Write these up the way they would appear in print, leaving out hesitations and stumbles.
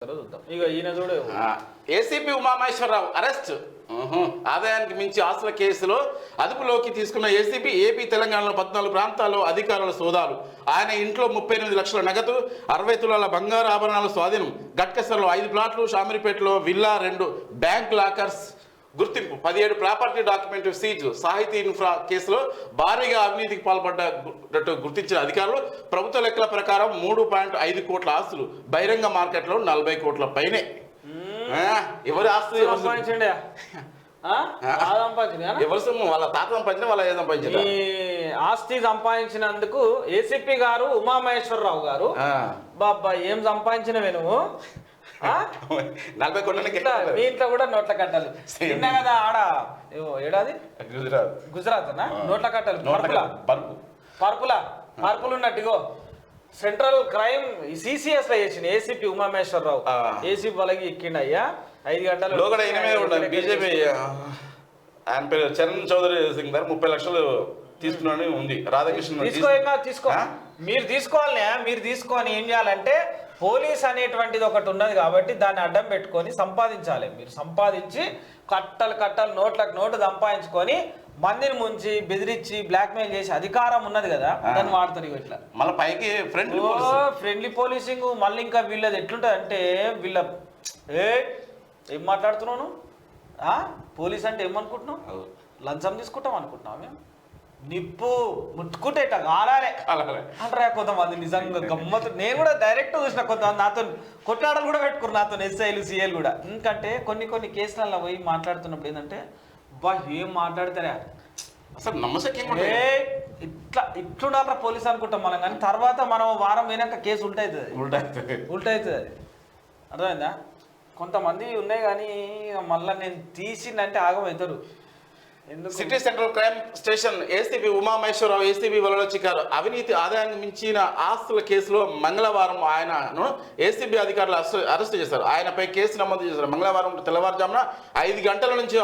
ఇక ఈయన చూడు ఏసీపీ ఉమామహేశ్వరరావు అరెస్ట్. ఆదాయానికి మించి ఆస్తుల కేసులో అదుపులోకి తీసుకున్న ఏసీపీ ఏపీ తెలంగాణలో 14 ప్రాంతాల్లో అధికారుల సోదాలు. ఆయన ఇంట్లో 38 లక్షల నగదు, 60 తులాల బంగారు ఆభరణాలు స్వాధీనం. గట్కేసర్లో 5 ప్లాట్లు, షామిరిపేటలో విల్లా, 2 బ్యాంక్ లాకర్స్ గుర్తింపు, 17 ప్రాపర్టీ డాక్యుమెంట్ సీజ్. సాహితీ ఇన్ఫ్రా కేసులో భారీగా అవినీతికి పాల్పడ్డట్టు గుర్తించిన అధికారులు ప్రభుత్వ లెక్కల ప్రకారం 3.5 కోట్ల ఆస్తులు, బహిరంగ మార్కెట్లో 40 కోట్ల పైనే. ఎవరి ఆస్తులు ఎవరి సొమ్ము? వాళ్ళ తాత సంపాదించిన, వాళ్ళ ఏ సంపాదించిన ఆస్తి సంపాదించినందుకు ఏసీపీ గారు ఉమామహేశ్వరరావు గారు బాబా ఏం సంపాదించినవే నువ్వు? 40 కోట్ల మీ ఇంట్లో కూడా నోట్ల కట్టాలి తిన్నా కదా ఆడ ఏడాది గుజరాత్ నోట్ల కట్టాలి పరుపులు ఉన్నట్టుగో సెంట్రల్ క్రైమ్ సిసిఎస్ లో చేసిన ఏసీపీ ఉమామహేశ్వరరావు ఏసీపీ వాళ్ళకి ఎక్కిండి అయ్యా 5 గంటలు బీజేపీ ఆయన పేరు చరణ్ చౌదరి సింగ్ గారు 30 లక్షలు తీసుకున్నాను ఉంది. రాధాకృష్ణ తీసుకో మీరు తీసుకోవాలి. మీరు తీసుకొని ఏం చేయాలంటే పోలీస్ అనేటువంటిది ఒకటి ఉన్నది కాబట్టి దాన్ని అడ్డం పెట్టుకొని సంపాదించాలి. మీరు సంపాదించి కట్టలు నోటు సంపాదించుకొని మందిని ముంచి బెదిరించి బ్లాక్మెయిల్ చేసి అధికారం ఉన్నది కదా దాన్ని వాడతారు. ఇట్లా మళ్ళీ పైకి ఫ్రెండ్లీ పోలీసింగ్. మళ్ళీ ఇంకా వీళ్ళది ఎట్లుంటుంది అంటే వీళ్ళ ఏం మాట్లాడుతున్నాను పోలీస్ అంటే ఏమనుకుంటున్నావు? లంచం తీసుకుంటాం అనుకుంటున్నావు? మేము నిప్పు ముట్టుకుంటే ఇట్లా కాలాలే అంటారా కొంతమంది. నిజంగా గమ్మత్తు. నేను కూడా డైరెక్ట్ చూసిన కొంతమంది నాతో కొట్లాడలు కూడా పెట్టుకున్నారు, నాతో ఎస్ఐలు సిఐలు కూడా. ఎందుకంటే కొన్ని కేసులలో పోయి మాట్లాడుతున్నప్పుడు ఏంటంటే బా ఏం మాట్లాడతారా అసలు నమ్మశక్యం ఇట్లుండాలరా పోలీస్ అనుకుంటాం మనం, కానీ తర్వాత మనం వారం పోయినాక కేసు ఉల్టా అవుతుంది. అది అర్థమైందా? కొంతమంది ఉన్నాయి కానీ మళ్ళీ నేను తీసిందంటే ఆగమవుతారు. City central crime station ACP Umamaheswara Rao ACB వలలో చిక్కారు. అవినీతి ఆదాయాన్ని మించిన ఆస్తుల కేసులో మంగళవారం ఆయనను ఏసీబీ అధికారులు అరెస్టు చేశారు. ఆయనపై కేసు నమోదు చేశారు. మంగళవారం తెల్లవారుజామున 5 గంటల నుంచి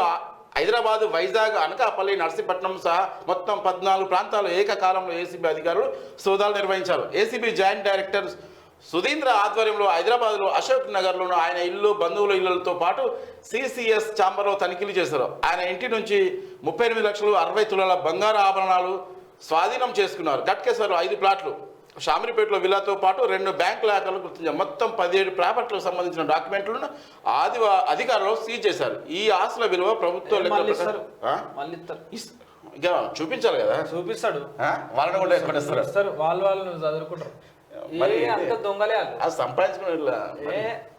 హైదరాబాద్, వైజాగ్, అనకాపల్లి, నర్సీపట్నం సహా మొత్తం 14 ప్రాంతాలు ఏకకాలంలో ఏసీబీ అధికారులు సోదాలు నిర్వహించారు. ఏసీబీ జాయింట్ డైరెక్టర్ సుధీంద్ర ఆధ్వర్యంలో హైదరాబాద్లో అశోక్ నగర్లోను ఆయన ఇల్లు, బంధువుల ఇళ్లతో పాటు సిసిఎస్ ఛాంబర్లో తనిఖీలు చేశారు. ఆయన ఇంటి నుంచి 38 లక్షలు, 60 తులాల బంగారు ఆభరణాలు స్వాధీనం చేసుకున్నారు. గట్కేసర్లో 5 ప్లాట్లు, షామిరిపేటలో విల్లాతో పాటు 2 బ్యాంక్ లాకర్లు గుర్తించారు. మొత్తం 17 ప్రాపర్టీలకు సంబంధించిన డాక్యుమెంట్లను అధికారులు సీజ్ చేశారు. ఈ ఆస్తుల విలువ ప్రభుత్వ ఇక చూపించాలి కదా, చూపిస్తాడు. వాళ్ళని కూడా ఎక్కడ వాళ్ళు చదువుకుంటారు. అంత దొంగలే సంపాదించుకుని